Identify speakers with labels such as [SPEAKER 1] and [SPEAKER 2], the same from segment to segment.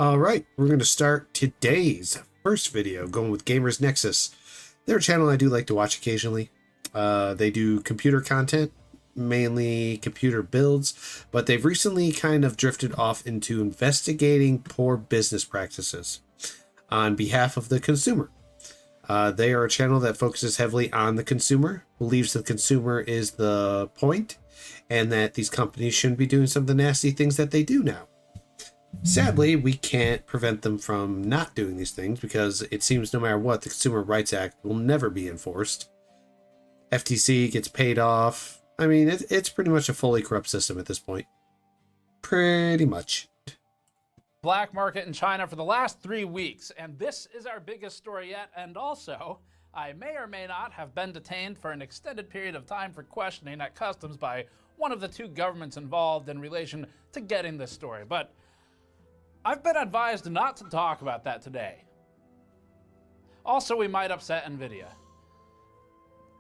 [SPEAKER 1] All right, we're going to start today's first video going with Gamers Nexus. They're a channel I do like to watch occasionally. They do computer content, mainly computer builds, but they've recently kind of drifted off into investigating poor business practices on behalf of the consumer. They are a channel that focuses heavily on the consumer, believes the consumer is the point, and that these companies shouldn't be doing some of the nasty things that they do now. Sadly, we can't prevent them from not doing these things because it seems no matter what, the Consumer Rights Act will never be enforced. FTC gets paid off. I mean, it's pretty much a fully corrupt system at this point. Pretty much.
[SPEAKER 2] Black market in China for the last 3 weeks, and this is our biggest story yet. And also, I may or may not have been detained for an extended period of time for questioning at customs by one of the two governments involved in relation to getting this story. But I've been advised not to talk about that today. Also, we might upset NVIDIA.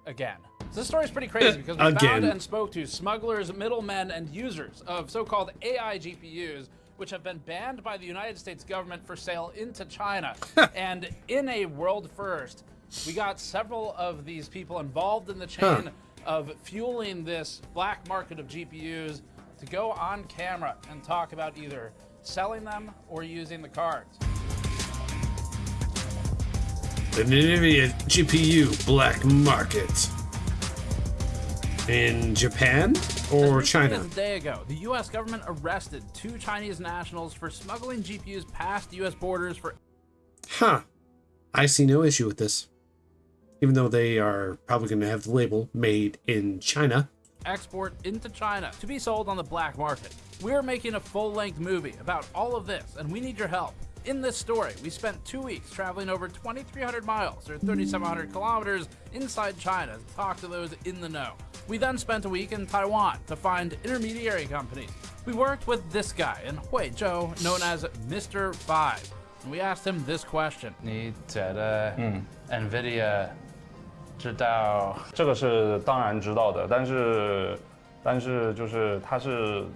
[SPEAKER 2] Again. This story is pretty crazy because we found and spoke to smugglers, middlemen, and users of so-called AI GPUs, which have been banned by the United States government for sale into China. And in a world first, we got several of these people involved in the chain of fueling this black market of GPUs to go on camera and talk about either selling them or using the cards.
[SPEAKER 1] The NVIDIA GPU black market. In Japan or China?
[SPEAKER 2] A day ago, the U.S. government arrested 2 Chinese nationals for smuggling GPUs past U.S. borders for...
[SPEAKER 1] I see no issue with this. Even though they are probably going to have the label made in China.
[SPEAKER 2] Export into China to be sold on the black market. We're making a full-length movie about all of this, and we need your help. In this story, we spent 2 weeks traveling over 2,300 miles, or 3,700 kilometers, inside China to talk to those in the know. We then spent a week in Taiwan to find intermediary companies. We worked with this guy in Huizhou, known as Mr. 5, and we asked him this question.
[SPEAKER 3] 你觉得 NVIDIA 知道
[SPEAKER 4] 这个是当然知道的，但是就是它是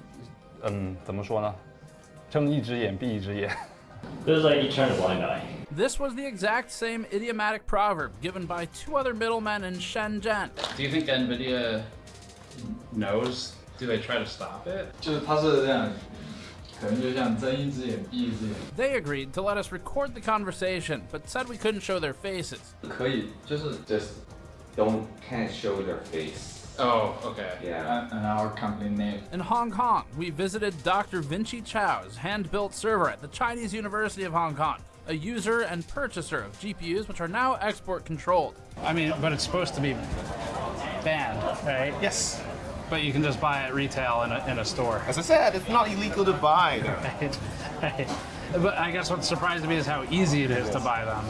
[SPEAKER 4] 怎么说呢？睁一只眼闭一只眼。
[SPEAKER 5] This is like you turn a blind eye.
[SPEAKER 2] This was the exact same idiomatic proverb given by 2 other middlemen in Shenzhen.
[SPEAKER 3] Do you think NVIDIA knows? Do they try to stop it?
[SPEAKER 6] 就是它是这样，可能就像睁一只眼闭一只眼。
[SPEAKER 2] They agreed to let us record the conversation, but said we couldn't show their faces.
[SPEAKER 6] 可以，就是
[SPEAKER 7] can't show their face.
[SPEAKER 3] Oh, okay.
[SPEAKER 7] Yeah.
[SPEAKER 6] and our company name.
[SPEAKER 2] In Hong Kong, we visited Dr. Vinci Chow's hand-built server at the Chinese University of Hong Kong, a user and purchaser of GPUs which are now export controlled.
[SPEAKER 8] I mean, but it's supposed to be banned, right?
[SPEAKER 9] Yes.
[SPEAKER 8] But you can just buy it retail in a store.
[SPEAKER 9] As I said, it's not illegal to buy them.
[SPEAKER 8] Right. But I guess what surprised me is how easy it is to buy them.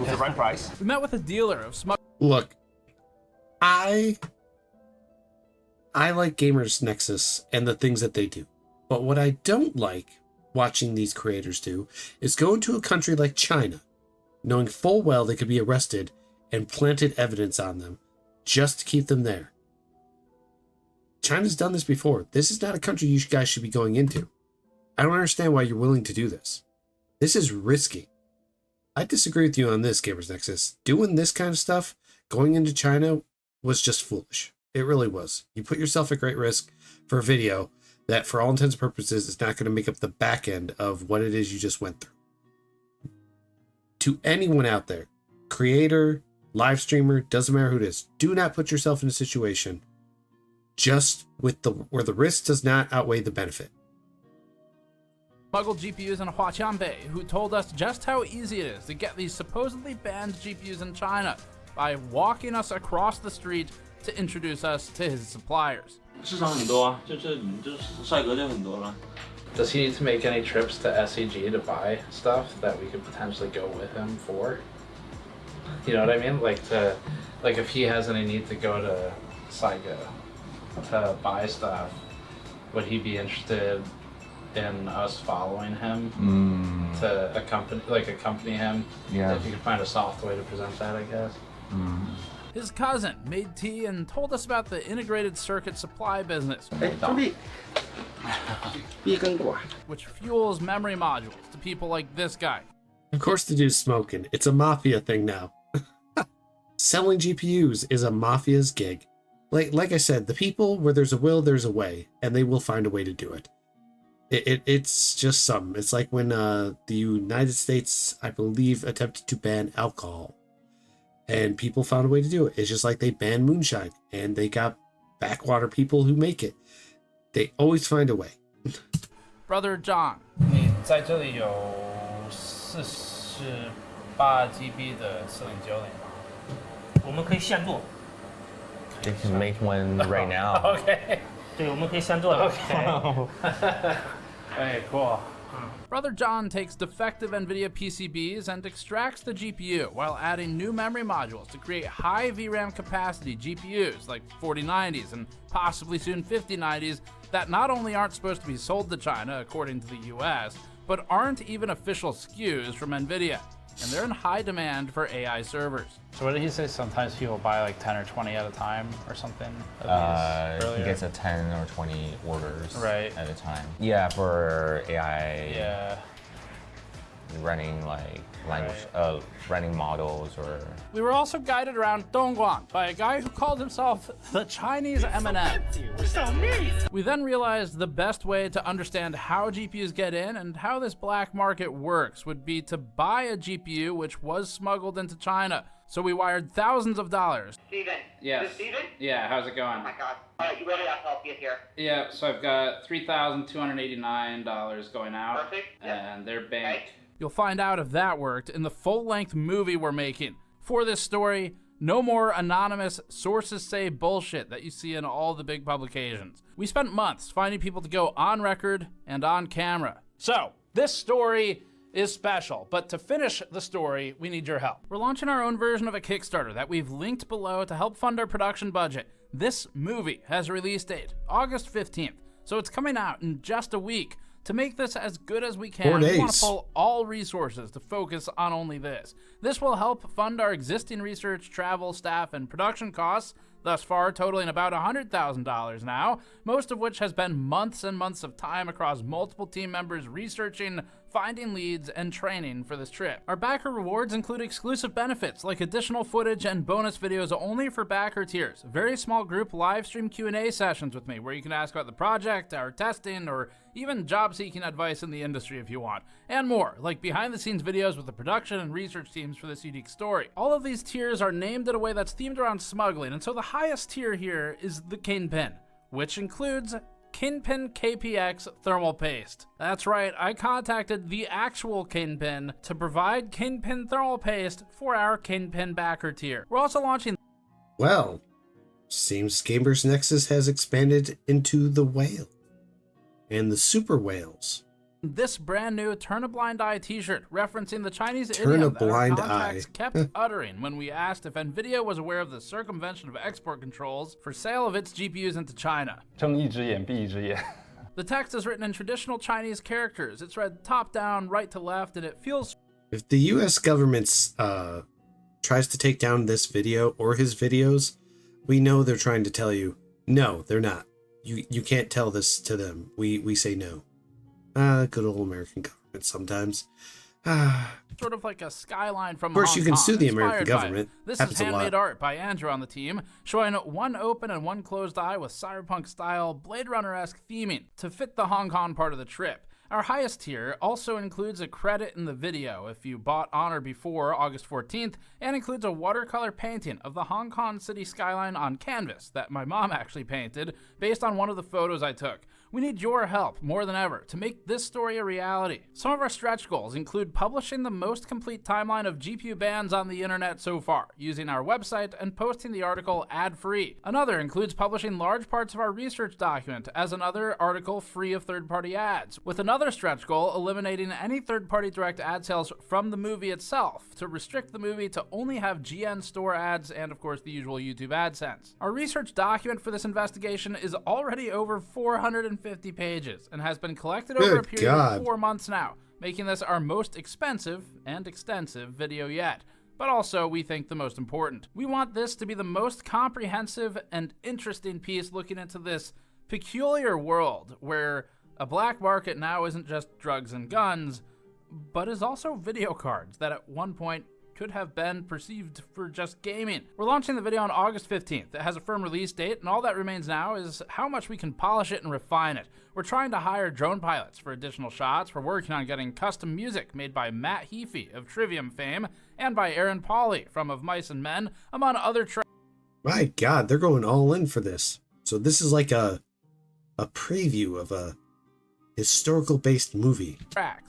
[SPEAKER 9] With the right price.
[SPEAKER 2] We met with a dealer of
[SPEAKER 1] Look, I like Gamers Nexus and the things that they do. But what I don't like watching these creators do is go into a country like China, knowing full well they could be arrested and planted evidence on them just to keep them there. China's done this before. This is not a country you guys should be going into. I don't understand why you're willing to do this. This is risky. I disagree with you on this, Gamers Nexus. Doing this kind of stuff, going into China, was just foolish. It really was. You put yourself at great risk for a video that, for all intents and purposes, is not going to make up the back end of what it is you just went through. To anyone out there, creator, live streamer, doesn't matter who it is, do not put yourself in a situation just with where the risk does not outweigh the benefit.
[SPEAKER 2] smuggled GPUs in Huaqiangbei, who told us just how easy it is to get these supposedly banned GPUs in China by walking us across the street to introduce us to his suppliers.
[SPEAKER 5] 市场很多啊，就是帅哥就很多了。
[SPEAKER 3] Does he need to make any trips to SEG to buy stuff that we could potentially go with him for? You know what I mean? Like if he has any need to go to Saigo to buy stuff, would he be interested in us following him to accompany him?
[SPEAKER 7] Yeah.
[SPEAKER 3] If you could find a soft way to present that, I guess.
[SPEAKER 2] His cousin made tea and told us about the integrated circuit supply business, which fuels memory modules to people like this guy.
[SPEAKER 1] Of course the dude's smoking. It's a mafia thing now. Selling GPUs is a mafia's gig. Like I said, the people, where there's a will, there's a way, and they will find a way to do it. It's just something. It's like when the United States, I believe, attempted to ban alcohol, and people found a way to do it. It's just like they banned moonshine, and they got backwater people who make it. They always find a way.
[SPEAKER 2] Brother John.
[SPEAKER 8] 你在这里有48 GB 的摄影胶囊吗？
[SPEAKER 5] 我们可以现做。
[SPEAKER 10] You can make one right now.
[SPEAKER 8] Okay.
[SPEAKER 5] 对，我们可以现做的。
[SPEAKER 8] Hey, cool.
[SPEAKER 2] Brother John takes defective NVIDIA PCBs and extracts the GPU while adding new memory modules to create high VRAM capacity GPUs like 4090s and possibly soon 5090s that not only aren't supposed to be sold to China according to the US, but aren't even official SKUs from NVIDIA. And they're in high demand for AI servers.
[SPEAKER 8] So what did he say? Sometimes people buy like 10 or 20 at a time or something?
[SPEAKER 10] He gets a 10 or 20 orders
[SPEAKER 8] Right.
[SPEAKER 10] at a time. Yeah, for AI
[SPEAKER 8] Yeah.
[SPEAKER 10] running like language, running models or.
[SPEAKER 2] We were also guided around Dongguan by a guy who called himself the Chinese Eminem. We then realized the best way to understand how GPUs get in and how this black market works would be to buy a GPU which was smuggled into China. So we wired thousands of dollars.
[SPEAKER 11] Steven.
[SPEAKER 3] Yes.
[SPEAKER 11] Is this Steven?
[SPEAKER 3] Yeah, how's it going?
[SPEAKER 11] Oh my god. Alright, you ready? I'll help you here.
[SPEAKER 3] Yeah, so I've got $3,289 going out.
[SPEAKER 11] Perfect. Yep.
[SPEAKER 3] And they're banked.
[SPEAKER 11] Okay.
[SPEAKER 2] You'll find out if that worked in the full-length movie we're making. For this story, no more anonymous sources say bullshit that you see in all the big publications. We spent months finding people to go on record and on camera. So, this story is special, but to finish the story, we need your help. We're launching our own version of a Kickstarter that we've linked below to help fund our production budget. This movie has a release date, August 15th, so it's coming out in just a week. To make this as good as we can,
[SPEAKER 1] 4 days.
[SPEAKER 2] we want to pull all resources to focus on only this. This will help fund our existing research, travel, staff, and production costs, thus far totaling about $100,000 now, most of which has been months and months of time across multiple team members researching, finding leads, and training for this trip. Our backer rewards include exclusive benefits like additional footage and bonus videos only for backer tiers, very small group live stream Q&A sessions with me where you can ask about the project, our testing, or even job-seeking advice in the industry if you want, and more, like behind-the-scenes videos with the production and research teams for this unique story. All of these tiers are named in a way that's themed around smuggling, and so the highest tier here is the Kingpin, which includes Kingpin KPX thermal paste. That's right, I contacted the actual Kingpin to provide Kingpin thermal paste for our Kingpin backer tier. We're also launching.
[SPEAKER 1] Well, seems Gamers Nexus has expanded into the whale and the super whales.
[SPEAKER 2] This brand new Turn a Blind Eye t-shirt referencing the Chinese
[SPEAKER 1] Turn
[SPEAKER 2] idiom
[SPEAKER 1] a
[SPEAKER 2] that our
[SPEAKER 1] blind
[SPEAKER 2] contacts
[SPEAKER 1] eye.
[SPEAKER 2] kept uttering when we asked if NVIDIA was aware of the circumvention of export controls for sale of its GPUs into China.
[SPEAKER 4] 睁一只眼闭一只眼。
[SPEAKER 2] The text is written in traditional Chinese characters. It's read top down, right to left, and it feels.
[SPEAKER 1] If the U.S. government tries to take down this video or his videos, we know they're trying to tell you, no, they're not. You can't tell this to them. We say no. Good old American government sometimes.
[SPEAKER 2] Sort of like a skyline from
[SPEAKER 1] Of course,
[SPEAKER 2] Hong
[SPEAKER 1] you can
[SPEAKER 2] Kong,
[SPEAKER 1] sue the
[SPEAKER 2] inspired
[SPEAKER 1] American
[SPEAKER 2] by it.
[SPEAKER 1] government.
[SPEAKER 2] This
[SPEAKER 1] Happens
[SPEAKER 2] is
[SPEAKER 1] a lot.
[SPEAKER 2] handmade art by Andrew on the team, showing one open and one closed eye with cyberpunk-style, Blade Runner-esque theming to fit the Hong Kong part of the trip. Our highest tier also includes a credit in the video if you bought on or before August 14th, and includes a watercolor painting of the Hong Kong city skyline on canvas that my mom actually painted based on one of the photos I took. We need your help more than ever to make this story a reality. Some of our stretch goals include publishing the most complete timeline of GPU bans on the internet so far, using our website and posting the article ad-free. Another includes publishing large parts of our research document as another article free of third-party ads, with another stretch goal eliminating any third-party direct ad sales from the movie itself to restrict the movie to only have GN store ads and, of course, the usual YouTube AdSense. Our research document for this investigation is already over 450 pages and has been collected over a period of 4 months now, making this our most expensive and extensive video yet. but also we think the most important. We want this to be the most comprehensive and interesting piece looking into this peculiar world where a black market now isn't just drugs and guns, but is also video cards that at one point could have been perceived for just gaming. We're launching the video on August 15th. It has a firm release date, and all that remains now is how much we can polish it and refine it. We're trying to hire drone pilots for additional shots. We're working on getting custom music made by Matt Heafy of Trivium fame and by Aaron Pauley from Of Mice and Men, among other tracks.
[SPEAKER 1] My God, they're going all in for this. So this is like a preview of a historical-based movie.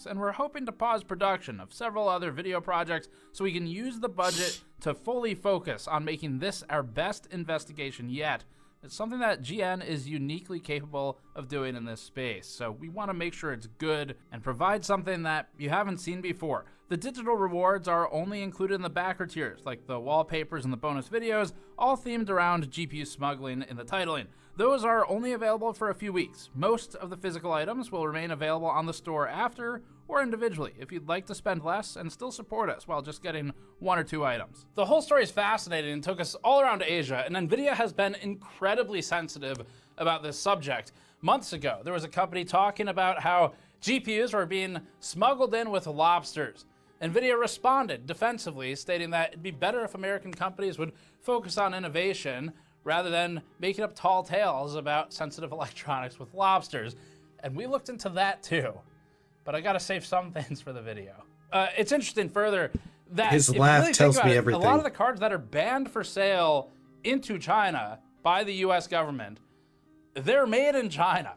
[SPEAKER 2] And we're hoping to pause production of several other video projects so we can use the budget to fully focus on making this our best investigation yet. It's something that GN is uniquely capable of doing in this space, so we want to make sure it's good and provide something that you haven't seen before. The digital rewards are only included in the backer tiers, like the wallpapers and the bonus videos, all themed around GPU smuggling in the titling. Those are only available for a few weeks. Most of the physical items will remain available on the store after or individually if you'd like to spend less and still support us while just getting 1 or 2 items. The whole story is fascinating and took us all around Asia, and NVIDIA has been incredibly sensitive about this subject. Months ago, there was a company talking about how GPUs were being smuggled in with lobsters. NVIDIA responded defensively, stating that it'd be better if American companies would focus on innovation rather than making up tall tales about sensitive electronics with lobsters. And we looked into that too. But I gotta save some things for the video. It's interesting further that
[SPEAKER 1] his
[SPEAKER 2] if you
[SPEAKER 1] laugh
[SPEAKER 2] really
[SPEAKER 1] tells
[SPEAKER 2] think
[SPEAKER 1] me
[SPEAKER 2] about it,
[SPEAKER 1] everything.
[SPEAKER 2] a lot of the cards that are banned for sale into China by the US government, they're made in China.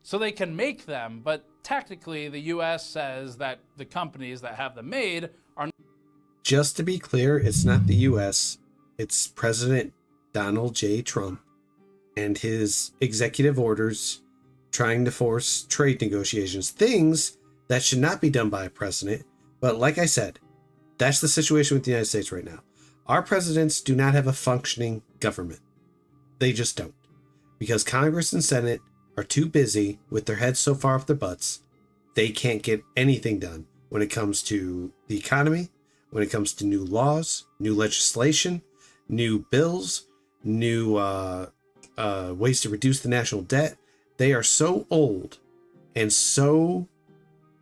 [SPEAKER 2] So they can make them, but technically the US says that the companies that have them made are...
[SPEAKER 1] Just to be clear, it's not the US, it's President Donald J. Trump and his executive orders trying to force trade negotiations, things that should not be done by a president. But like I said, that's the situation with the United States right now. Our presidents do not have a functioning government. They just don't. Because Congress and Senate are too busy with their heads so far off their butts, they can't get anything done when it comes to the economy, when it comes to new laws, new legislation, new bills, new ways to reduce the national debt. They are so old and so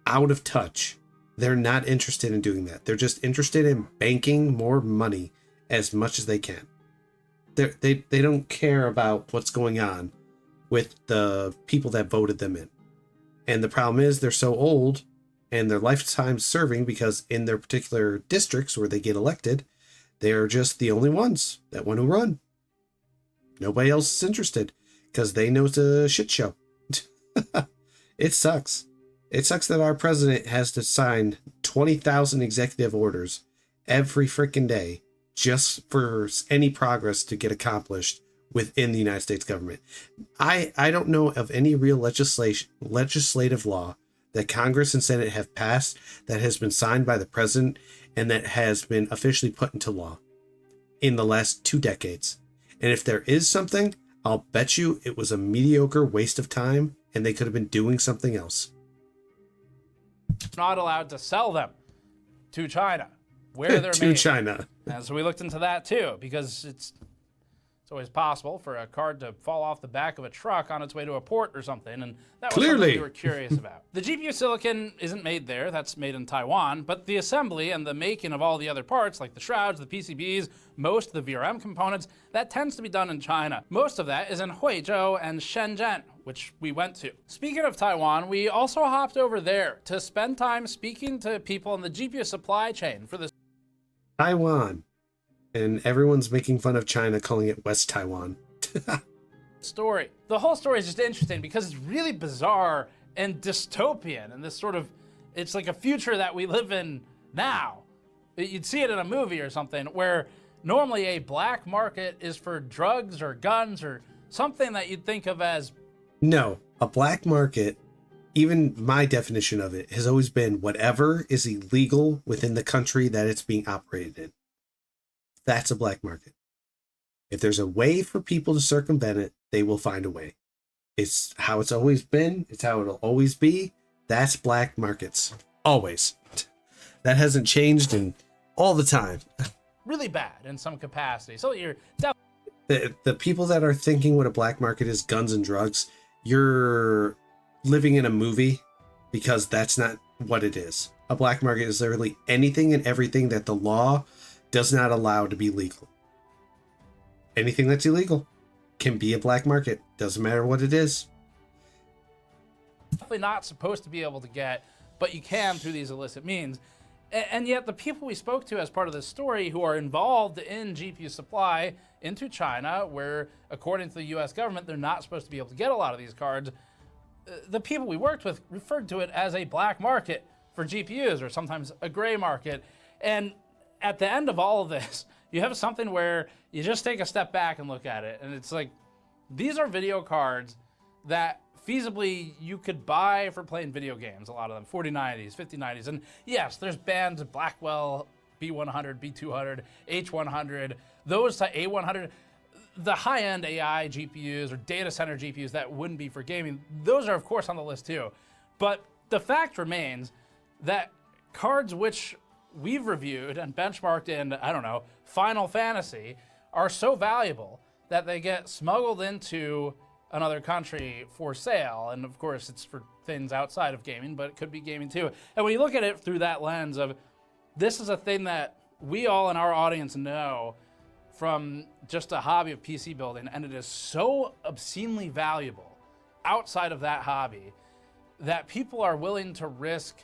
[SPEAKER 1] out of touch. They're not interested in doing that. They're just interested in banking more money as much as they can. They don't care about what's going on with the people that voted them in. And the problem is they're so old and their lifetime serving, because in their particular districts where they get elected, they are just the only ones that want to run. Nobody else is interested because they know it's a shit show. It sucks. It sucks that our president has to sign 20,000 executive orders every freaking day just for any progress to get accomplished within the United States government. I don't know of any real legislative law that Congress and Senate have passed that has been signed by the president and that has been officially put into law in the last 2 decades. And if there is something, I'll bet you it was a mediocre waste of time and they could have been doing something else.
[SPEAKER 2] Not allowed to sell them to China, where they're
[SPEAKER 1] to
[SPEAKER 2] made.
[SPEAKER 1] China.
[SPEAKER 2] And so we looked into that too, because it's always possible for a card to fall off the back of a truck on its way to a port or something, and that was something we were curious about. The GPU silicon isn't made there, that's made in Taiwan, but the assembly and the making of all the other parts, like the shrouds, the PCBs, most of the VRM components, that tends to be done in China. Most of that is in Huizhou and Shenzhen, which we went to. Speaking of Taiwan, we also hopped over there to spend time speaking to people in the GPU supply chain for this
[SPEAKER 1] Taiwan. And everyone's making fun of China, calling it West Taiwan.
[SPEAKER 2] story. The whole story is just interesting because it's really bizarre and dystopian, and this sort of, it's like a future that we live in now. You'd see it in a movie or something where normally a black market is for drugs or guns or something that you'd think of as...
[SPEAKER 1] No, a black market, even my definition of it, has always been whatever is illegal within the country that it's being operated in. That's a black market. If there's a way for people to circumvent it, they will find a way. It's how it's always been. It's how it'll always be. That's black markets. Always. That hasn't changed in all the time.
[SPEAKER 2] really bad in some capacity. So you're
[SPEAKER 1] The people that are thinking what a black market is guns and drugs, you're living in a movie, because that's not what it is. A black market is literally anything and everything that the law does not allow to be legal. Anything that's illegal can be a black market. Doesn't matter what it is.
[SPEAKER 2] definitely not supposed to be able to get, but you can through these illicit means. And yet the people we spoke to as part of this story who are involved in GPU supply into China, where according to the US government, they're not supposed to be able to get a lot of these cards, the people we worked with referred to it as a black market for GPUs, or sometimes a gray market. And at the end of all of this, you have something where you just take a step back and look at it, and it's like, these are video cards that feasibly you could buy for playing video games, a lot of them, 4090s, 5090s, and yes, there's bands of Blackwell, B100, B200, H100, those to A100, the high-end AI GPUs or data center GPUs that wouldn't be for gaming, those are of course on the list too. But the fact remains that cards which we've reviewed and benchmarked in, I don't know, Final Fantasy, are so valuable that they get smuggled into another country for sale. And of course, it's for things outside of gaming, but it could be gaming too. And when you look at it through that lens of, this is a thing that we all in our audience know from just a hobby of PC building, and it is so obscenely valuable outside of that hobby that people are willing to risk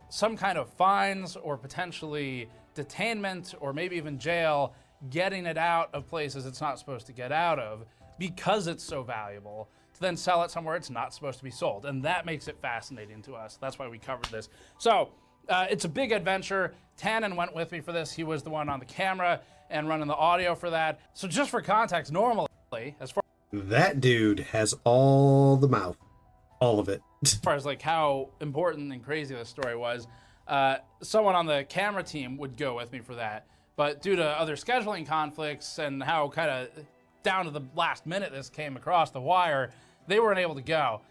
[SPEAKER 2] some kind of fines or potentially detainment or maybe even jail, getting it out of places it's not supposed to get out of because it's so valuable, to then sell it somewhere it's not supposed to be sold. And that makes it fascinating to us. That's why we covered this. So it's a big adventure. Tannen went with me for this. He was the one on the camera and running the audio for that. So just for context, normally, as far
[SPEAKER 1] that dude has all the mouth, all of it.
[SPEAKER 2] As far as like how important and crazy this story was, someone on the camera team would go with me for that. But due to other scheduling conflicts and how kind of down to the last minute this came across the wire, they weren't able to go.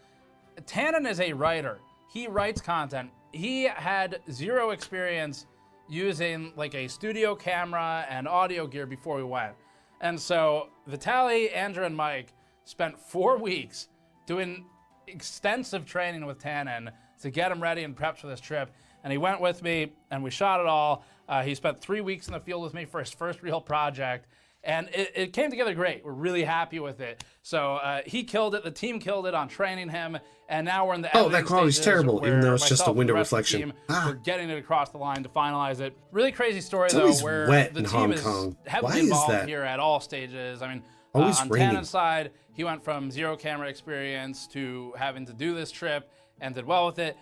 [SPEAKER 2] Tannen is a writer. He writes content. He had zero experience using like a studio camera and audio gear before we went. And so Vitaly, Andrew, and Mike spent 4 weeks doing extensive training with Tannen to get him ready and prepped for this trip. And he went with me and we shot it all. He spent 3 weeks in the field with me for his first real project. And it came together great. We're really happy with it. So he killed it. The team killed it on training him. And now we're in the
[SPEAKER 1] that quality's terrible, even though it's just a window reflection.
[SPEAKER 2] We're getting it across the line to finalize it. Really crazy story,
[SPEAKER 1] It's
[SPEAKER 2] though,
[SPEAKER 1] always
[SPEAKER 2] where
[SPEAKER 1] wet
[SPEAKER 2] the
[SPEAKER 1] in
[SPEAKER 2] team
[SPEAKER 1] Hong
[SPEAKER 2] is
[SPEAKER 1] Kong.
[SPEAKER 2] heavily
[SPEAKER 1] Why is
[SPEAKER 2] involved
[SPEAKER 1] that?
[SPEAKER 2] here at all stages. I mean,
[SPEAKER 1] Always
[SPEAKER 2] on
[SPEAKER 1] raining.
[SPEAKER 2] Tannen's side, he went from zero camera experience to having to do this trip and did well with it.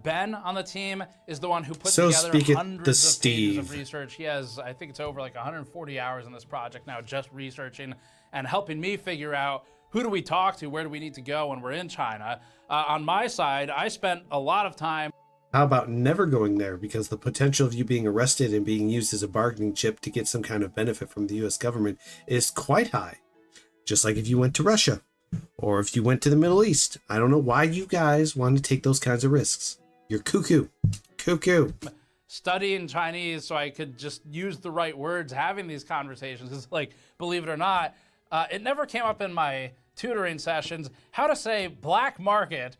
[SPEAKER 2] Ben on the team is the one who put
[SPEAKER 1] So
[SPEAKER 2] together
[SPEAKER 1] speaketh
[SPEAKER 2] hundreds
[SPEAKER 1] the
[SPEAKER 2] of pages of
[SPEAKER 1] Steve.
[SPEAKER 2] research. He has, I think it's over like 140 hours in this project now, just researching and helping me figure out who do we talk to, where do we need to go when we're in China. On my side, I spent a lot of time.
[SPEAKER 1] How about never going there, because the potential of you being arrested and being used as a bargaining chip to get some kind of benefit from the US government is quite high. Just like if you went to Russia or if you went to the Middle East. I don't know why you guys want to take those kinds of risks. You're cuckoo. Cuckoo.
[SPEAKER 2] Studying Chinese so I could just use the right words having these conversations. It's like, believe it or not, it never came up in my tutoring sessions how to say black market.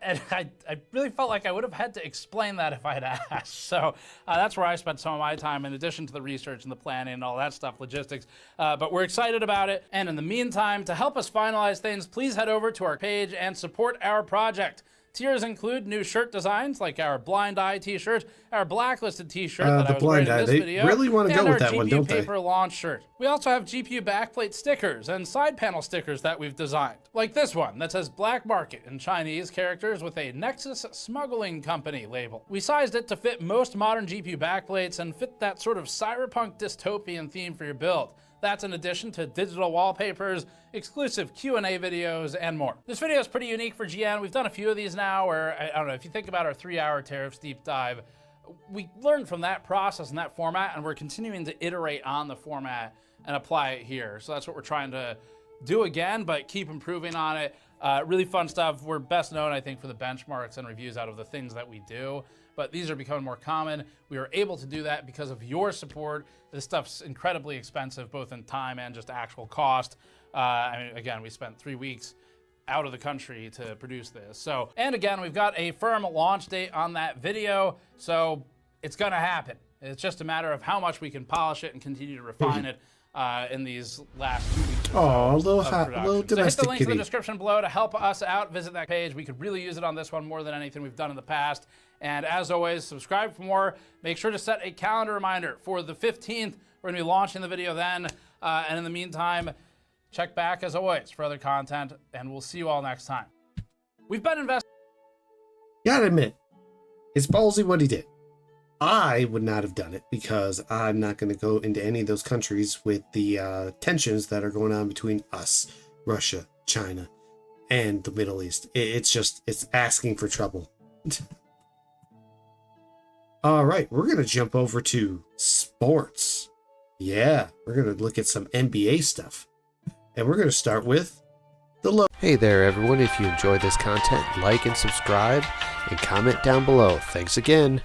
[SPEAKER 2] And I really felt like I would have had to explain that if I had asked. So that's where I spent some of my time, in addition to the research and the planning and all that stuff, logistics. But we're excited about it. And in the meantime, to help us finalize things, please head over to our page and support our project. Tiers include new shirt designs like our Blind Eye t-shirt, our Blacklisted t-shirt that I was wearing in this video,
[SPEAKER 1] really want to go with that one, don't they?
[SPEAKER 2] and our GPU paper launch shirt. We also have GPU backplate stickers and side panel stickers that we've designed, like this one that says Black Market in Chinese characters with a Nexus Smuggling Company label. We sized it to fit most modern GPU backplates and fit that sort of cyberpunk dystopian theme for your build. That's in addition to digital wallpapers, exclusive Q&A videos, and more. This video is pretty unique for GN. We've done a few of these now where, I don't know, if you think about our 3-hour tariffs deep dive, we learned from that process and that format, and we're continuing to iterate on the format and apply it here. So that's what we're trying to do again, but keep improving on it. Really fun stuff. We're best known, I think, for the benchmarks and reviews out of the things that we do, but these are becoming more common. We are able to do that because of your support. This stuff's incredibly expensive, both in time and just actual cost. I mean, again, we spent 3 weeks out of the country to produce this. So, and again, we've got a firm launch date on that video, so it's gonna happen. It's just a matter of how much we can polish it and continue to refine it in these last 2 weeks.
[SPEAKER 1] Oh, a little
[SPEAKER 2] of
[SPEAKER 1] hot,
[SPEAKER 2] production.
[SPEAKER 1] little
[SPEAKER 2] So hit
[SPEAKER 1] domestic
[SPEAKER 2] the links in
[SPEAKER 1] kitty.
[SPEAKER 2] the description below to help us out. Visit that page. We could really use it on this one more than anything we've done in the past. And as always, subscribe for more. Make sure to set a calendar reminder for the 15th. We're gonna be launching the video then. And in the meantime, check back as always for other content, and we'll see you all next time. We've been investing.
[SPEAKER 1] Gotta admit, it's ballsy what he did. I would not have done it because I'm not going to go into any of those countries with the tensions that are going on between us, Russia, China, and the Middle East. It's asking for trouble. All right, we're going to jump over to sports. Yeah, we're going to look at some NBA stuff. And we're going to start with the low. Hey there, everyone. If you enjoy this content, like and subscribe and comment down below. Thanks again.